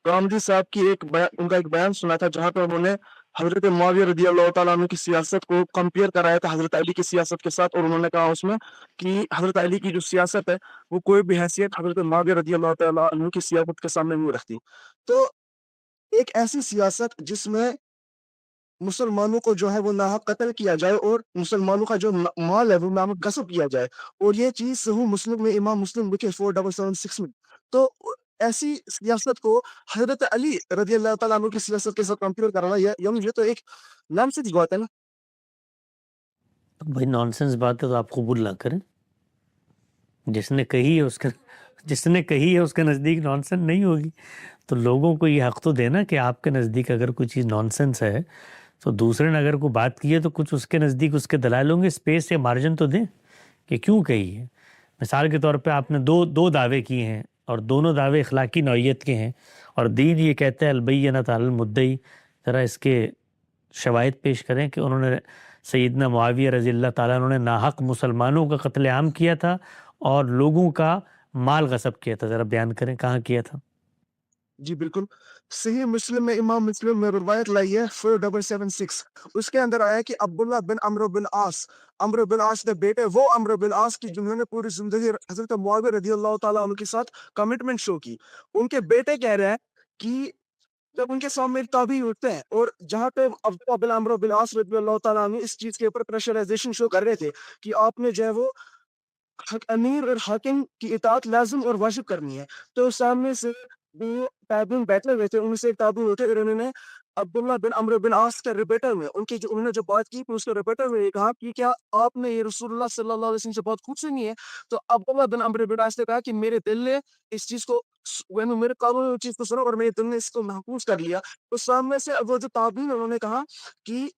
तो आमदी साहब की उनका एक बयान सुना था जहाँ पे उन्होंने हजरत मुआविया रदी अल्लाह तआला अन्हु की सियासत को कंपेयर कराया था हजरत अली की सियासत के साथ, और उन्होंने कहा उसमें कि हजरत अली की जो सियासत है वो कोई भी हैसियत हजरत मुआविया रदी अल्लाह तआला अन्हु की सियासत के सामने नहीं रखती। तो एक ऐसी सियासत जिसमें मुसलमानों को जो है वो नाहक कत्ल किया जाए और मुसलमानों का जो माल है वो नाहक गस्ब किया जाए, और ये चीज़ सहू मुस्लिम में इमाम मुस्लिम लिखे 4776 में। तो ऐसी सियासत को हज़रत अली रज़ी अल्लाह ताला अन्हु की सियासत के साथ कंपेयर करना ये तो एक नॉनसेंस की बात है ना। भाई नॉनसेंस बात है तो आप कबूल ना करें। जिसने कही है उसके नज़दीक नॉनसेंस नहीं होगी। तो लोगों को ये हक तो देना कि आपके नज़दीक अगर कोई चीज़ नॉनसेंस है तो दूसरे ने अगर कोई बात की है तो कुछ उसके नज़दीक उसके दलाल होंगे, स्पेस या मार्जिन तो दें कि क्यों कही है। मिसाल के तौर पे आपने दो दावे किए हैं और दोनों दावे इखलाकी नौइयत के हैं और दीन ये कहता है अलबय्यनत अलल मुद्दई, ज़रा इसके शवाहिद पेश करें कि उन्होंने सैयदना मुआविया रज़ी अल्लाह ताला उन्होंने नाहक मुसलमानों का कत्लेआम किया था और लोगों का माल गस्ब किया था। ज़रा बयान करें कहाँ किया था। जी बिल्कुल, सही मुस्लिम में इमाम मुस्लिम में रिवायत लाई है 4776, उसके अंदर आया कि अब्दुल्लाह बिन अम्र बिन आस के बेटे वो अम्र बिन आस की जिन्होंने पूरी जिंदगी हजरत मुआविया रदी अल्लाह ताला अन्हु के साथ कमिटमेंट शो की, उनके बेटे कह रहे हैं कि जब उनके सामने एक ताबी उठते हैं और जहाँ पे अब्दुल्लाह बिन अम्र बिन आस रदी अल्लाह ताला अन्हु इस चीज के ऊपर प्रेशराइजेशन शो कर रहे थे कि आपने जो है वो अमीर और हाकिम की इताअत लाज़िम और वाजिब करनी है। तो सामने से 2 ताबिईन बैठे हुए थे, उनमें से एक ताबिई उठे और उन्होंने अब्दुल्लाह बिन अम्र बिन आस के रिबेटल में उन्होंने जो बात की, फिर उसके रिबेटल में ये कहा कि क्या आपने ये रसूलुल्लाह सल्लल्लाहु अलैहि वसल्लम से बात खुद सुनी है? तो अब्दुल्लाह बिन अम्र बिन आस ने कहा कि मेरे दिल ने इस चीज़ को मैंने मेरे कानों में चीज़ को सुना और मेरे दिल ने इसको महफूज़ कर लिया। तो सामने से वो जो ताबिईन उन्होंने कहा कि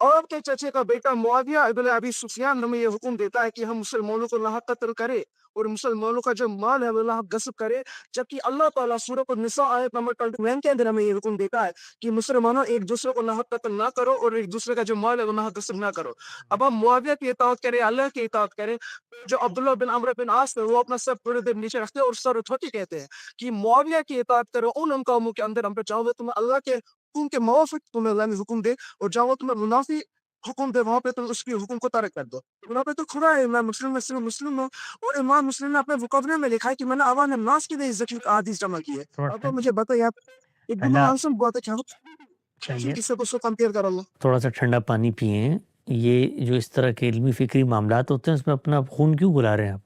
आपके चचे का बेटा मुआविया इब्न अबी सुफियान हमें ये हुक्म देता है कि हम मुसलमानों को नाहक कत्ल करें और मुसलमानों का जो माल है वो नाहक गस्ब करे, जबकि अल्लाह ताला सूरह निसा आयत नंबर 21 के अंदर हमें ये हुक्म देता है कि मुसलमानों एक दूसरे को नाहक कत्ल ना करो और एक दूसरे का जो माल है वो नाहक गस्ब ना करो। अब हम मुआविया की इताअत करें, अल्लाह की इताअत करें। तो जो अब्दुल्लाह बिन अम्र बिन आस है वो अपना सर थोड़ी देर नीचे रखते हैं और सर उठा के कहते हैं कि मुआविया की इताअत करो उन कामों के अंदर, हम पे चाहो तुम्हें अल्लाह के हुक्म के मुवाफिक तुम्हें अल्लाह ने हुक्म दे, और चाहो तुम्हें मुनाफी हुक्म दे वहाँ पे तो उसके हुक्म को तर्क कर दो। वहाँ पे तो खुदा है इमाम मुस्लिम में सिर्फ मुस्लिम हो, और इमाम मुस्लिम ने अपने मुकदमे में लिखा है कि मैंने अवान नास की इज्जत की हदीस जमा की है। थोड़ा अब तो मुझे बताइए आप एकदम ठंडा आंसर बात है, क्या चाहिए, किससे को उसको कंपेयर कर लो। थोड़ा सा ठंडा पानी पिए। ये जो इस तरह के इल्मी फिक्री मामलात होते हैं उसमें अपना खून क्यों बुला रहे हैं आप।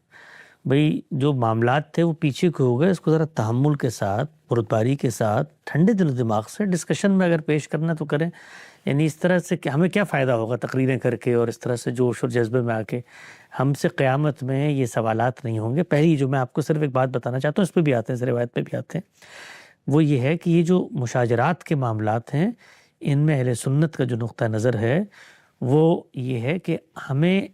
भाई जो मामलात थे वो पीछे को हो गए, इसको ज़रा तहम्मुल के साथ, पुरतबारी के साथ, ठंडे दिल दिमाग से डिस्कशन में अगर पेश करना तो करें। यानी इस तरह से हमें क्या फ़ायदा होगा तकरीरें करके और इस तरह से जोश और जज्बे में आके। हमसे क़यामत में ये सवालात नहीं होंगे। पहली जो मैं आपको सिर्फ एक बात बताना चाहता हूँ, इस पर भी आते हैं, इस रिवायत पे भी आते हैं, वो ये है कि ये जो मुशाजरात के मामलात हैं इनमें अहले सुन्नत का जो नुक्ता नज़र है वो ये है कि हमें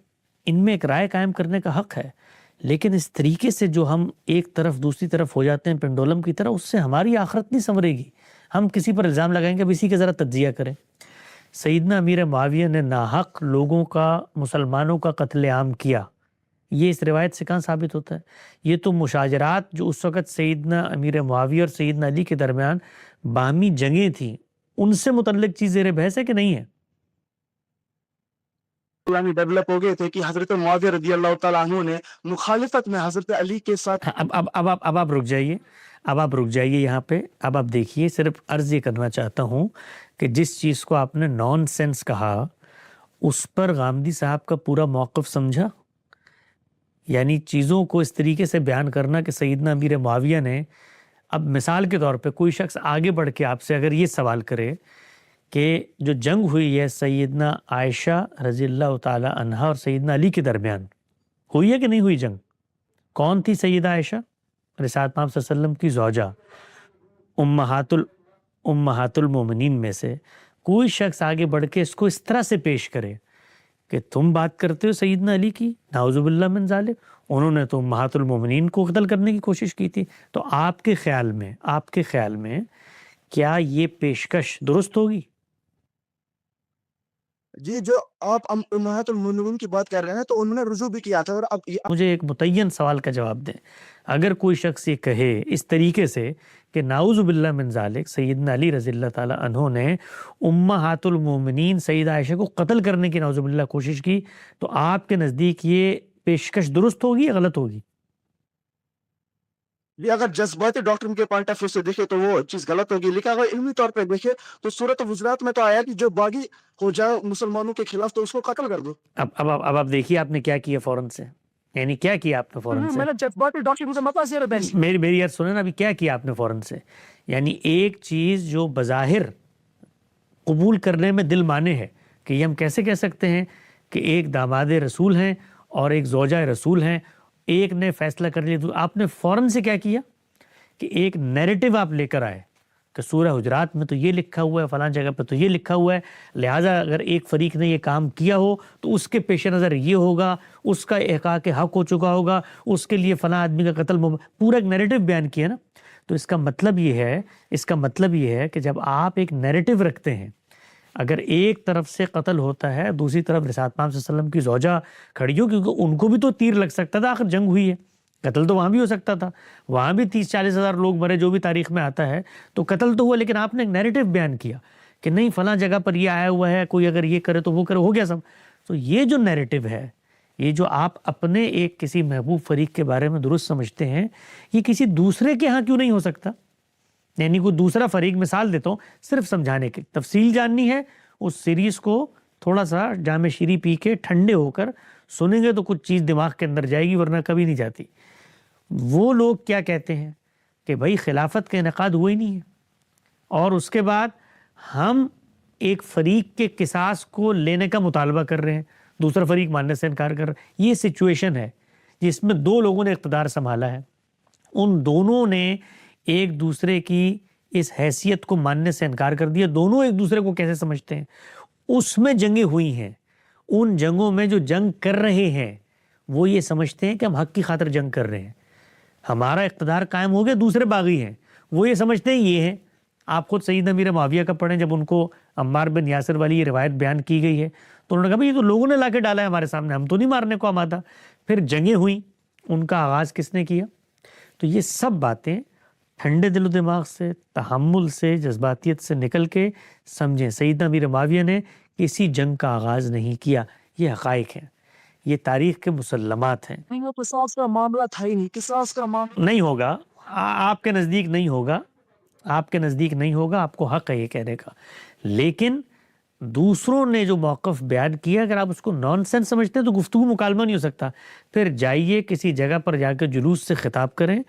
इनमें एक राय कायम करने का हक़ है, लेकिन इस तरीके से जो हम एक तरफ दूसरी तरफ हो जाते हैं पेंडुलम की तरह, उससे हमारी आखिरत नहीं संवरेगी। हम किसी पर इल्ज़ाम लगाएंगे, अब इसी का ज़रा तज्जिया करें। सैयदना अमीर मुआविया ने नाहक लोगों का, मुसलमानों का कत्लेआम किया, ये इस रिवायत से कहाँ साबित होता है। ये तो मुशाजरात जो उस वक़्त सैयदना अमीर मुआविया और सैयदना अली के दरमियान बाहमी जंगें थीं, उनसे मुतल्लिक चीज़ ज़ेर बहस है कि नहीं है। डेवलप हो गए थे कि हजरत मुआविया रदी अल्लाह ताला अन्हु ने मुखालिफत में हजरत अली के साथ। हाँ, अब आप रुक जाइए, अब आप रुक जाइए यहाँ पे। अब आप देखिए, सिर्फ अर्ज़ ये करना चाहता हूँ कि जिस चीज़ को आपने नॉनसेंस कहा उस पर गामदी साहब का पूरा मौक़िफ़ समझा। यानी चीज़ों को इस तरीके से बयान करना कि सैयदना अमीर मुआविया ने, अब मिसाल के तौर पे कोई शख्स आगे बढ़ के आपसे अगर ये सवाल करे कि जो जंग हुई है सैयदना आयशा रज़ी अल्लाह ताला अन्हा और सैयदना अली के दरमियान, हुई है कि नहीं हुई जंग? कौन थी सैयदा आयशा? रिसालत पाक सल्लल्लाहु अलैहि वसल्लम की ज़ौजा, उम्महातुल मोमिनीन में से कोई शख्स आगे बढ़ के इसको इस तरह से पेश करे कि तुम बात करते हो सैयदना अली की, नाउज़ुबिल्लाह मिन ज़ालिक, उन्होंने तो उम्महातुल मोमिनीन को कत्ल करने की कोशिश की थी। तो आपके ख्याल में क्या ये पेशकश दुरुस्त होगी? جی جو آپ امہات المؤمنین کی بات کر رہے ہیں تو انہوں نے رجوع بھی کیا تھا، اور اب مجھے ایک متعین سوال کا جواب دیں. اگر کوئی شخص یہ کہے اس طریقے سے کہ نعوذ باللہ من ذالک سیدنا علی رضی اللہ تعالیٰ عنہ نے امہات المومنین سیدہ عائشہ کو قتل کرنے کی نعوذ باللہ کوشش کی، تو آپ کے نزدیک یہ پیشکش درست ہوگی یا غلط ہوگی؟ یہ اگر جذباتی ڈاکٹر کے پوائنٹ آف ویو سے دیکھے تو وہ چیز غلط ہوگی، لیکن اگر علمی طور پہ دیکھے تو سورۃ حجرات میں تو آیا کہ جو باغی ہو جائے مسلمانوں کے خلاف تو اس کو قتل کر دو. اب آپ دیکھیے آپ نے کیا کیا فوراً سے، یعنی کیا کیا آپ نے فوراً سے؟ میری یار سنیں نا، ابھی کیا کیا آپ نے فوراً سے؟ یعنی ایک چیز جو بظاہر قبول کرنے میں دل مانے ہے کہ یہ ہم کیسے کہہ سکتے ہیں کہ ایک داماد رسول ہیں اور ایک زوجہ رسول ہیں، ایک نے فیصلہ کر لیا، تو آپ نے فوراً سے کیا کیا کہ ایک نیریٹو آپ لے کر آئے کہ سورہ حجرات میں تو یہ لکھا ہوا ہے، فلاں جگہ پہ تو یہ لکھا ہوا ہے، لہٰذا اگر ایک فریق نے یہ کام کیا ہو تو اس کے پیش نظر یہ ہوگا، اس کا احقاق حق ہو چکا ہوگا، اس کے لیے فلاں آدمی کا قتل پورا ایک نیریٹو بیان کیا نا. تو اس کا مطلب یہ ہے کہ جب آپ ایک نیریٹو رکھتے ہیں، اگر ایک طرف سے قتل ہوتا ہے، دوسری طرف رسالت پاک صلی اللہ علیہ وسلم کی زوجہ کھڑی ہو، کیونکہ ان کو بھی تو تیر لگ سکتا تھا، آخر جنگ ہوئی ہے، قتل تو وہاں بھی ہو سکتا تھا، وہاں بھی 30-40 ہزار لوگ مرے، جو بھی تاریخ میں آتا ہے، تو قتل تو ہوا، لیکن آپ نے ایک نیریٹو بیان کیا کہ نہیں فلاں جگہ پر یہ آیا ہوا ہے، کوئی اگر یہ کرے تو وہ کرے، ہو گیا سب. تو یہ جو نیریٹو ہے، یہ جو آپ اپنے ایک کسی محبوب فریق کے بارے میں درست سمجھتے ہیں، یہ کسی دوسرے کے ہاں کیوں نہیں ہو سکتا؟ یعنی کوئی دوسرا فریق، مثال دیتا ہوں صرف سمجھانے کی، تفصیل جاننی ہے اس سیریز کو تھوڑا سا جام شیری پی کے ٹھنڈے ہو کر سنیں گے تو کچھ چیز دماغ کے اندر جائے گی، ورنہ کبھی نہیں جاتی. وہ لوگ کیا کہتے ہیں کہ بھائی خلافت کا انعقاد ہوا ہی نہیں ہے، اور اس کے بعد ہم ایک فریق کے قصاص کو لینے کا مطالبہ کر رہے ہیں، دوسرا فریق ماننے سے انکار کر رہے ہیں. یہ سچویشن ہے جس میں دو لوگوں نے اقتدار سنبھالا ہے، ان دونوں نے ایک دوسرے کی اس حیثیت کو ماننے سے انکار کر دیا. دونوں ایک دوسرے کو کیسے سمجھتے ہیں؟ اس میں جنگیں ہوئی ہیں، ان جنگوں میں جو جنگ کر رہے ہیں وہ یہ سمجھتے ہیں کہ ہم حق کی خاطر جنگ کر رہے ہیں، ہمارا اقتدار قائم ہو گیا، دوسرے باغی ہیں، وہ یہ سمجھتے ہیں یہ ہیں. آپ خود سیدنا امیر معاویہ کا پڑھیں، جب ان کو عمار بن یاسر والی یہ روایت بیان کی گئی ہے تو انہوں نے کہا بھائی یہ تو لوگوں نے لا کے ڈالا ہے ہمارے سامنے، ہم تو نہیں مارنے کو آمادہ. پھر جنگیں ہوئیں، ان کا آغاز کس نے کیا؟ تو یہ سب باتیں ٹھنڈے دل و دماغ سے، تحمل سے، جذباتیت سے نکل کے سمجھیں. سیدنا امیر معاویہ نے کسی جنگ کا آغاز نہیں کیا، یہ حقائق ہیں، یہ تاریخ کے مسلمات ہیں. قصاص کا معاملہ تھا ہی نہیں، قصاص کا معاملہ نہیں ہوگا، آپ کے نزدیک نہیں ہوگا، آپ کے نزدیک نہیں ہوگا، آپ کو حق ہے یہ کہنے کا. لیکن دوسروں نے جو موقف بیان کیا، اگر آپ اس کو نان سینس سمجھتے ہیں تو گفتگو مکالمہ نہیں ہو سکتا. پھر جائیے کسی جگہ پر جا کے جلوس سے خطاب کریں.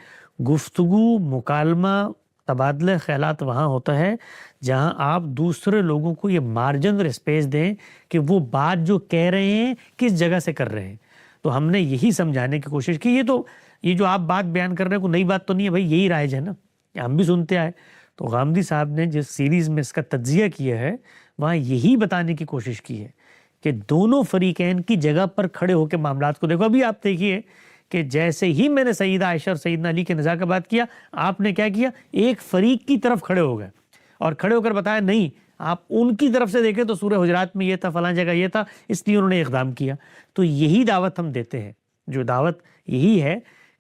گفتگو، مکالمہ، تبادلہ خیالات وہاں ہوتا ہے جہاں آپ دوسرے لوگوں کو یہ مارجن اور اسپیس دیں کہ وہ بات جو کہہ رہے ہیں کس جگہ سے کر رہے ہیں. تو ہم نے یہی سمجھانے کی کوشش کی. یہ جو آپ بات بیان کر رہے ہیں کوئی نئی بات تو نہیں ہے بھائی، یہی رائج ہے نا، ہم بھی سنتے آئے. تو غامدی صاحب نے جس سیریز میں اس کا تجزیہ کیا ہے وہاں یہی بتانے کی کوشش کی ہے کہ دونوں فریقین کی جگہ پر کھڑے ہو کے معاملات کو دیکھو. ابھی آپ دیکھیے کہ جیسے ہی میں نے سیدہ عائشہ اور سیدنا علی کے نزاع کا بات کیا، آپ نے کیا کیا؟ ایک فریق کی طرف کھڑے ہو گئے اور کھڑے ہو کر بتایا نہیں آپ ان کی طرف سے دیکھیں تو سورہ حجرات میں یہ تھا، فلاں جگہ یہ تھا، اس لیے انہوں نے اقدام کیا. تو یہی دعوت ہم دیتے ہیں، جو دعوت یہی ہے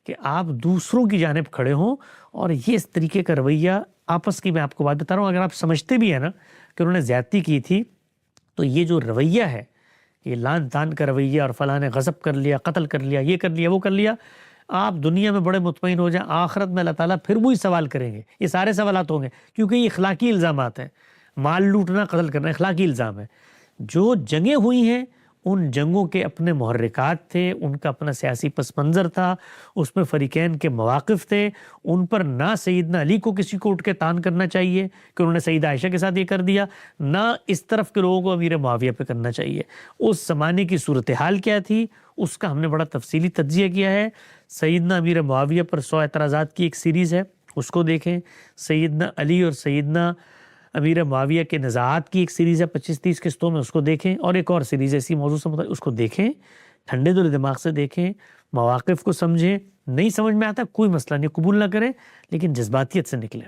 کہ آپ دوسروں کی جانب کھڑے ہوں. اور یہ اس طریقے کا رویہ آپس کی، میں آپ کو بات بتا رہا ہوں، اگر آپ سمجھتے بھی ہیں نا کہ انہوں نے زیادتی کی تھی، تو یہ جو رویہ ہے، یہ لان تان کا رویہ، اور فلاں نے غصب کر لیا، قتل کر لیا، یہ کر لیا، وہ کر لیا، آپ دنیا میں بڑے مطمئن ہو جائیں، آخرت میں اللہ تعالیٰ پھر وہی سوال کریں گے. یہ سارے سوالات ہوں گے کیونکہ یہ اخلاقی الزامات ہیں. مال لوٹنا، قتل کرنا اخلاقی الزام ہے. جو جنگیں ہوئی ہیں ان جنگوں کے اپنے محرکات تھے، ان کا اپنا سیاسی پس منظر تھا، اس میں فریقین کے مواقف تھے. ان پر نہ سیدنا علی کو کسی کو اٹھ کے تان کرنا چاہیے کہ انہوں نے سیدہ عائشہ کے ساتھ یہ کر دیا، نہ اس طرف کے لوگوں کو امیر معاویہ پہ کرنا چاہیے. اس زمانے کی صورتحال کیا تھی اس کا ہم نے بڑا تفصیلی تجزیہ کیا ہے. سیدنا امیر معاویہ پر 100 اعتراضات کی ایک سیریز ہے، اس کو دیکھیں. سیدنا علی اور سیدنا امیر معاویہ کے نزاعات کی ایک سیریز ہے 25-30 قسطوں میں، اس کو دیکھیں. اور ایک اور سیریز اسی موضوع سے متعلق، اس کو دیکھیں، ٹھنڈے دل دماغ سے دیکھیں، مواقف کو سمجھیں. نہیں سمجھ میں آتا کوئی مسئلہ نہیں، قبول نہ کریں، لیکن جذباتیت سے نکلیں.